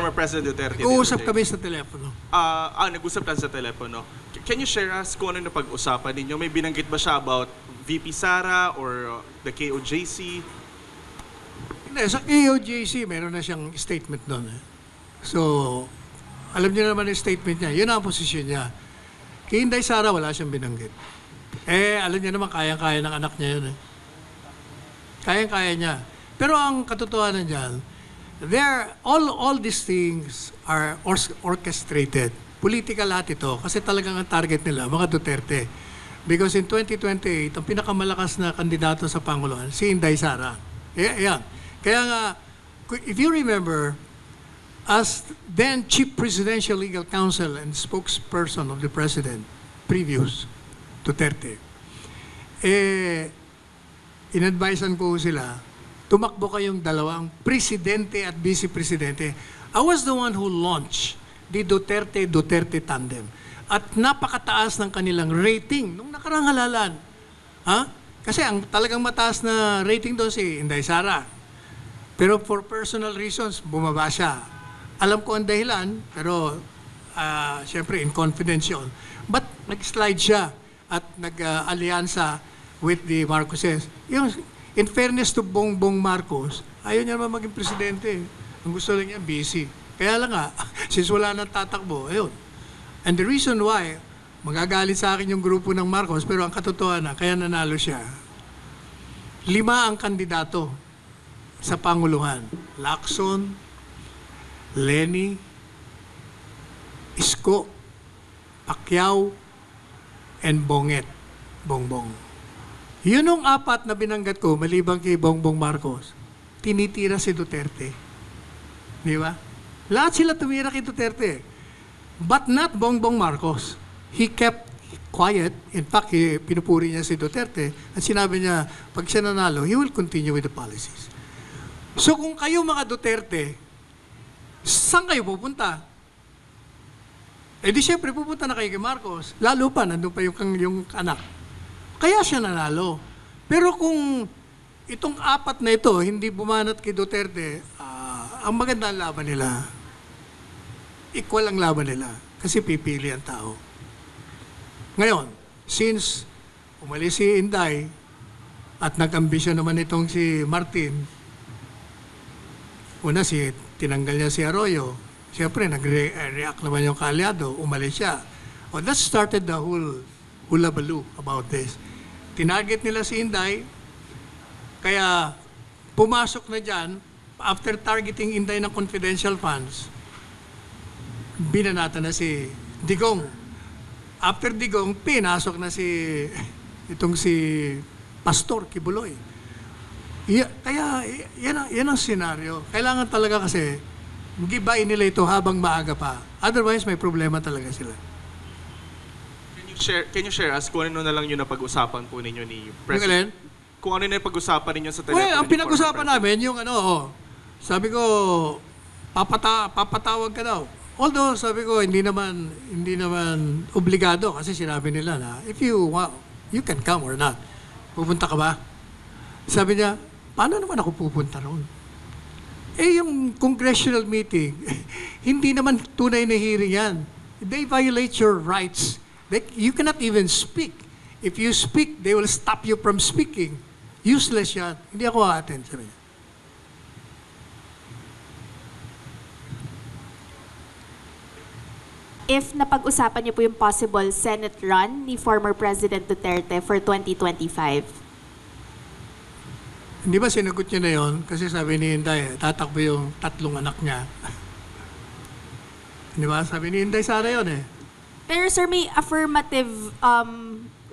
former President Duterte. Uusap kami sa telepono. Nag-usap lang sa telepono. Can you share us kung ano na pag-usapan ninyo? May binanggit ba siya about VP Sara or the KOJC? Hindi, sa KOJC, meron na siyang statement doon. So, alam niyo naman yung statement niya. Yun ang posisyon niya. Kay Inday Sara, wala siyang binanggit. Alam niyo naman, kayang-kaya ng anak niya yun. Kayang-kaya niya. Pero ang katotohanan niyan, all these things are orchestrated. Political lahat ito. Kasi talagang ang target nila, mga Duterte. Because in 2028, ang pinakamalakas na kandidato sa Panguluhan, si Inday Sara. Yan. Kaya nga, if you remember, as then Chief Presidential Legal Counsel and spokesperson of the President, previous Duterte, in-advisean ko sila, tumakbo kayong dalawang presidente at vice-presidente. I was the one who launched the Duterte tandem. At napakataas ng kanilang rating nung nakarang halalan. Kasi ang talagang mataas na rating doon si Inday Sara. Pero for personal reasons, bumaba siya. Alam ko ang dahilan, pero siyempre in confidence yun. But nag-slide siya at nag-alyansa with the Marcoses. In fairness to Bongbong Marcos, ayaw niya naman maging presidente. Ang gusto lang niya, busy. Kaya lang nga, since wala nang tatakbo, ayun. And the reason why, magagalit sa akin yung grupo ng Marcos, pero ang katotohanan, kaya nanalo siya. 5 ang kandidato sa Panguluhan. Lacson, Lenny, Isko, Pacquiao, and Bongbong. Yun ang 4 na binanggat ko, maliban kay Bongbong Marcos, tinitira si Duterte. Di ba? Lahat sila tumira kay Duterte. But not Bongbong Marcos. He kept quiet. In fact, pinupuri niya si Duterte at sinabi niya, pag siya nanalo, he will continue with the policies. So kung kayo mga Duterte, saan kayo pupunta? Di syempre pupunta na kayo kay Marcos. Lalo pa, nandun pa yung anak. Kaya siya nanalo. Pero kung itong 4 na ito, hindi bumanat kay Duterte, ang magandang laban nila, equal ang laban nila. Kasi pipili ang tao. Ngayon, since umalis si Inday at nag-ambisyon naman itong si Martin, una tinanggal niya si Arroyo, siyempre nag-react naman yung kaalyado, umalis siya. That started the whole hulabaloo about this. Tinarget nila si Inday, kaya pumasok na dyan, after targeting Inday ng confidential funds, binanata na si Digong. After Digong, pinasok na si Pastor Kibuloy. Kaya yan ang senaryo. Kailangan talaga kasi gibain nila ito habang maaga pa. Otherwise, may problema talaga sila. Can you share us kung ano na lang yung napag-usapan po ninyo ni President? Kung ano na yung pag-usapan ninyo sa telepono? Well, ang pinag-usapan namin, yung sabi ko, papatawag ka daw. Although, sabi ko, hindi naman obligado kasi sinabi nila na, if you want, you can come or not. Pupunta ka ba? Sabi niya, paano naman ako pupunta roon? Yung congressional meeting, hindi naman tunay na hearing yan. They violate your rights. You cannot even speak. If you speak, they will stop you from speaking. Useless yan. Hindi ako a-attend. Sabi niya. If napag-usapan niyo po yung possible Senate run ni former President Duterte for 2025? Hindi ba sinagot niya na yun? Kasi sabi ni Inday, tatakbo yung 3 anak niya. Hindi ba? Sabi ni Inday Sara yun eh. Pero sir, may affirmative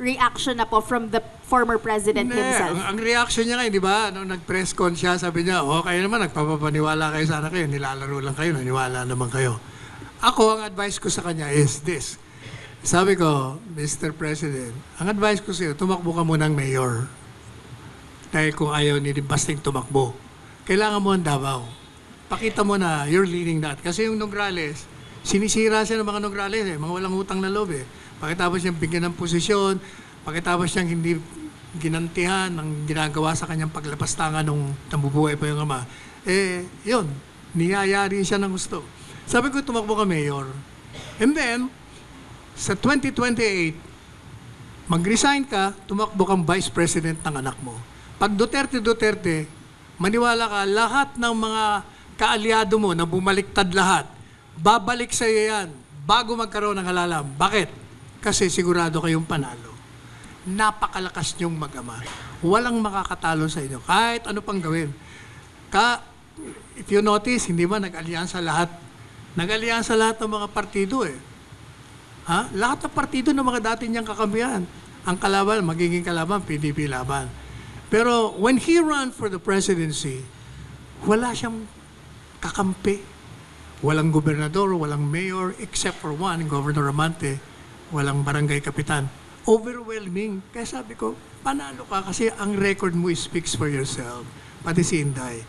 reaction na po from the former president himself. Ang reaction niya ngayon, di ba? Nung nag-press con siya, sabi niya, kayo naman, nagpapapaniwala kayo sana kayo, nilalaro lang kayo, naniwala naman kayo. Ako, ang advice ko sa kanya is this. Sabi ko, Mr. President, ang advice ko sa iyo, tumakbo ka munang mayor. Dahil kung ayaw ni Basting tumakbo, kailangan mo ang Davao. Pakita mo na you're leading that. Kasi yung Nograles, sinisira siya ng mga Nograles, mga walang utang na loob. Pagkatapos niyang bigyan ng posisyon, pagkatapos niyang hindi ginantihan ng ginagawa sa kanyang paglapastangan nung nabubuhay pa yung ama, yun, Niyayari siya ng gusto. Sabi ko, tumakbo ka, Mayor. And then, sa 2028, mag-resign ka, tumakbo kang Vice President ng anak mo. Pag Duterte, maniwala ka, lahat ng mga kaalyado mo na bumaliktad lahat, babalik sa iyo yan bago magkaroon ng halalam. Bakit? Kasi sigurado kayong panalo. Napakalakas niyong mag-ama. Walang makakatalo sa inyo. Kahit ano pang gawin. If you notice, hindi ba nag-alyansa lahat? Nag-alyansa lahat ng mga partido eh. Ha? Lahat ng partido ng mga dati niyang kakampihan. Ang kalaban, magiging kalaban, PDP laban. Pero when he ran for the presidency, wala siyang kakampi. Walang gobernador, walang mayor, except for one, Governor Amante, walang barangay kapitan. Overwhelming. Kaya sabi ko, panalo ka kasi ang record mo speaks for yourself. Pati si Inday.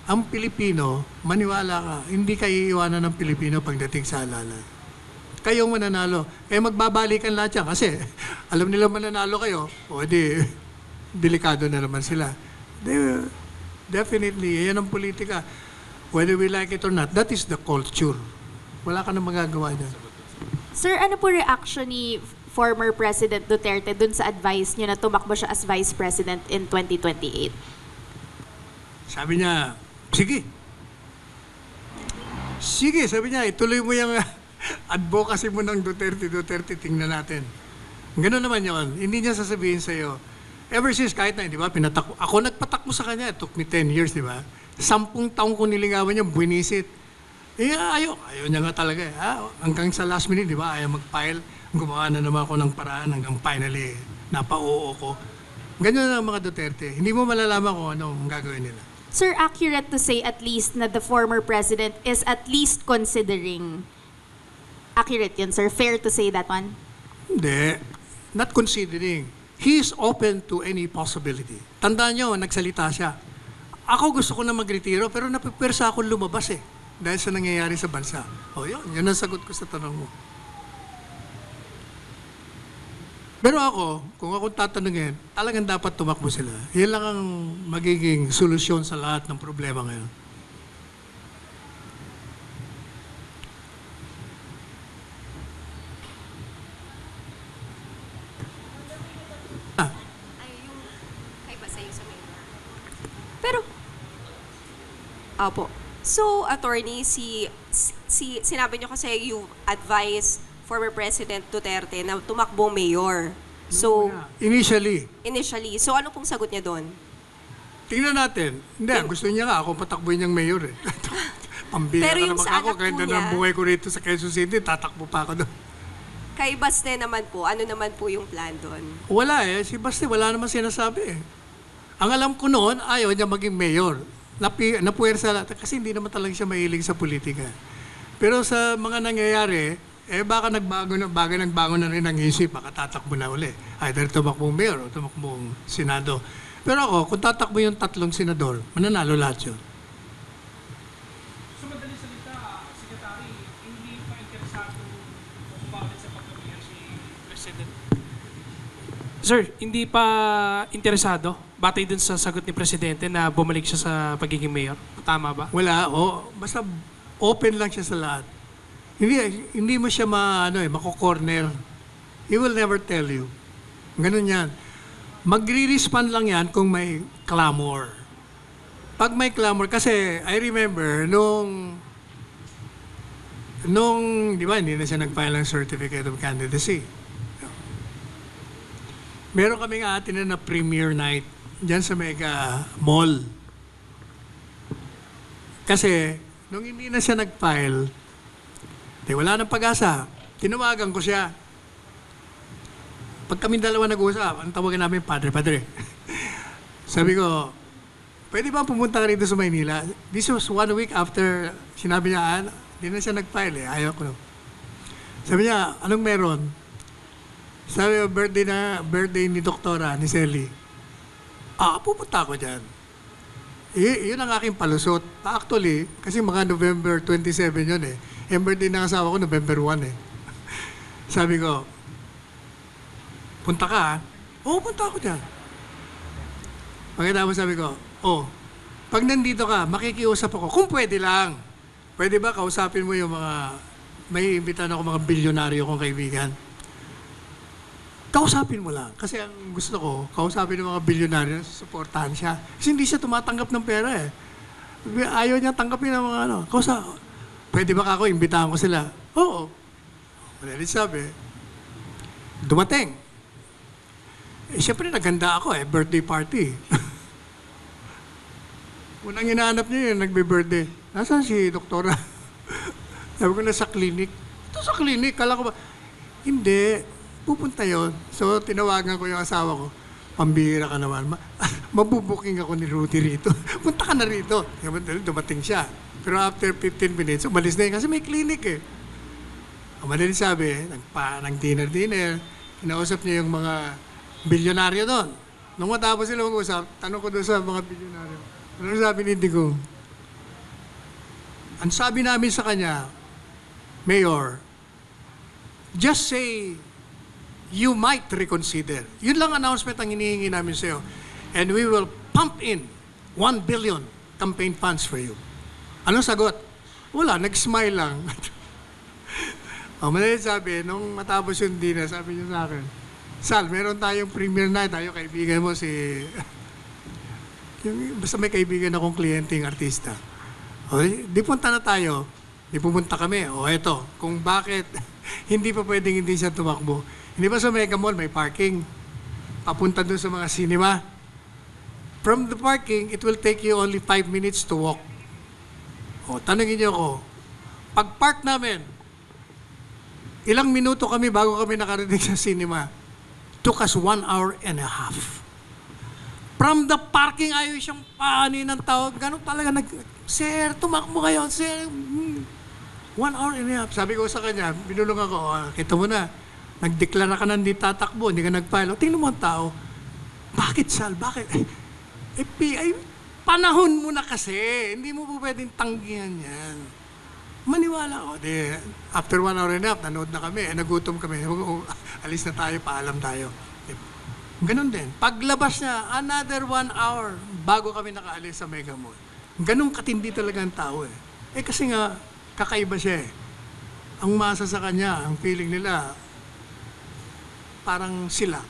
Ang Pilipino, maniwala ka, hindi kayo iiwanan ng Pilipino pagdating sa halalan. Kayong mananalo. Kaya magbabalikan lahat yan kasi alam nila mananalo kayo, o di, delikado na naman sila. Definitely, yan ang politika. Whether we like it or not, that is the culture. Wala ka na magagawa niyan. Sir, ano po reaction ni former President Duterte dun sa advice niyo na tumakbo siya as Vice President in 2028? Sabi niya, sige. Sige, sabi niya, ituloy mo yung advocacy mo ng Duterte, tingnan natin. Ganun naman yun. Hindi niya sasabihin sa'yo. Ever since, kahit na, di ba, ako nagpatakbo sa kanya. It took me 10 years, di ba? 10 taong ko niligawan niya, buwinisit. Ayaw niya nga talaga. Hanggang sa last minute, di ba, ayaw mag-file. Gumawa na naman ako ng paraan hanggang finally, napa-oo ko. Ganyan ang mga Duterte. Hindi mo malalaman kung anong gagawin nila. Sir, accurate to say at least na the former president is at least considering. Accurate yun, sir. Fair to say that one? Hindi. Not considering. He is open to any possibility. Tandaan nyo, nagsalita siya. Ako gusto ko na magretiro, pero napipersa akong lumabas eh. Dahil sa nangyayari sa bansa. O yun ang sagot ko sa tanong mo. Pero ako, kung ako tatanungin, talagang dapat tumakbo sila. Yan lang ang magiging solusyon sa lahat ng problema ngayon. Pero, opo. So, attorney, sinabi niyo kasi you advise former President Duterte na tumakbong mayor. So, Initially, so ano pong sagot niya doon? tingnan natin. Hindi, gusto niya nga ako patakbuhin niyang mayor eh. Pambira Pero ka yung naman sa ako, anak kahit po na niya- buhay ko rito sa Quezon City, tatakbo pa ako doon. Kay Baste naman po, ano naman po yung plan doon? Wala eh, si Basti wala naman sinasabi eh. Ang alam ko noon, ayaw niya maging mayor. Napuwersa lahat, kasi hindi naman talaga siya mahilig sa politika. Pero sa mga nangyayari, baka nagbago na rin ang isip, baka tatakbo na uli. Either tumakbong mayor o tumakbong senado. Pero ako, kung tatakbo yung 3 senador, mananalo lahat yun. Sa madaling salita, Secretary, hindi pa interesado kung bakit sa pagka-mayor si President. Sir, hindi pa interesado batay dun sa sagot ni Presidente na bumalik siya sa pagiging mayor. Tama ba? Wala, basta open lang siya sa lahat. Hindi mo siya mako-corner. He will never tell you. Ganun yan. Magre-respond lang yan kung may clamor. Pag may clamor, kasi I remember nung di ba, hindi na siya nag-file ng certificate of candidacy. Meron kaming atin na premiere night dyan sa Mega Mall. Kasi, nung hindi na siya nag-file, wala nang pag-asa. Tinawagan ko siya. Pag kami dalawa nag-uusap, ang tawagan namin, Padre. Sabi ko, pwede ba pumunta ka rito sa Maynila? This was 1 week after sinabi niya, hindi na siya nag-file eh. Ayaw ko. Sabi niya, anong meron? Sabi ko, birthday ni Doktora, ni Selly. Pupunta ako dyan. Yun ang aking palusot. Actually, kasi mga November 27 yun eh. Yung birthday ng asawa ko, November 1 eh. Sabi ko, punta ka ha? Oo, punta ako dyan. Pagkatapos sabi ko, pag nandito ka, makikiusap ako, kung pwede lang. pwede ba kausapin mo yung mga, may imbitan ako mga bilyonaryo kong kaibigan. Kausapin mo lang. Kasi ang gusto ko, kausapin ng mga bilyonaryo, suportahan siya. Kasi hindi siya tumatanggap ng pera eh. Ayaw niya tanggapin ng mga ano. Pwede ba ako, imbitahan ko sila? Oo. Wala rin sabi. Dumating. Siyempre, naganda ako eh. Birthday party. Unang hinahanap niya yun, nagbe-birthday. Nasaan si doktora? Sabi ko na sa clinic. Ito sa clinic, kala ko ba? Hindi, pupunta yon. So, tinawagan ko yung asawa ko. Pambihira ka naman. Mabubuking ako ni Rudy rito. Punta ka na rito. Dumating siya. Pero after 15 minutes, umalis na yun kasi may clinic eh. Madaling sabi, nag-dinner. Kinausap niya yung mga bilyonaryo doon. Nung matapos sila mag-usap, tanong ko doon sa mga bilyonaryo. Ano sabi ni Indigo? Ang sabi namin sa kanya, Mayor, just say you might reconsider. Yun lang announcement ang hinihingi namin sa'yo. And we will pump in 1 billion campaign funds for you. Anong sagot? Wala, nag-smile lang. Madaling sabi, nung matapos yung dinner, sabi niya sa akin, Sal, meron tayong premiere night, tayo kaibigan mo si... basta may kaibigan akong kliyenteng artista. Di punta na tayo, di pumunta kami. Eto, kung bakit hindi pa pwedeng hindi siya tumakbo. Hindi ba sa Mega Mall may parking? Papunta doon sa mga cinema. From the parking, it will take you only 5 minutes to walk. Tanungin niyo ako, pag-park namin, ilang minuto kami bago kami nakarating sa cinema. Took us 1 hour and a half. From the parking, ayaw siyang paani ng tao. Ganun talaga, Sir, tumakbo kayo, Sir. 1 hour and a half. Sabi ko sa kanya, binulong ako, kita mo na, nagdeklara ka na hindi tatakbo, hindi ka nag-file. Tingnan mo ang tao. Bakit, Sal? Bakit? Panahon mo na kasi. Hindi mo po pwedeng tanggihan yan. Maniwala ko. After 1 hour and a half, nanood na kami. Nagutom kami. Alis na tayo, paalam tayo. Ganon din. Paglabas niya, another 1 hour bago kami nakaalis sa Mega Mall. Ganon katindi talaga ang tao eh. Kasi nga, kakaiba siya eh. Ang masa sa kanya, ang feeling nila, parang sila.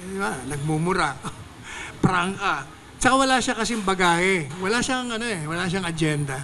Diba? Nagmumura. Prangka. Tsaka wala siya kasing bagahe. Wala siyang agenda.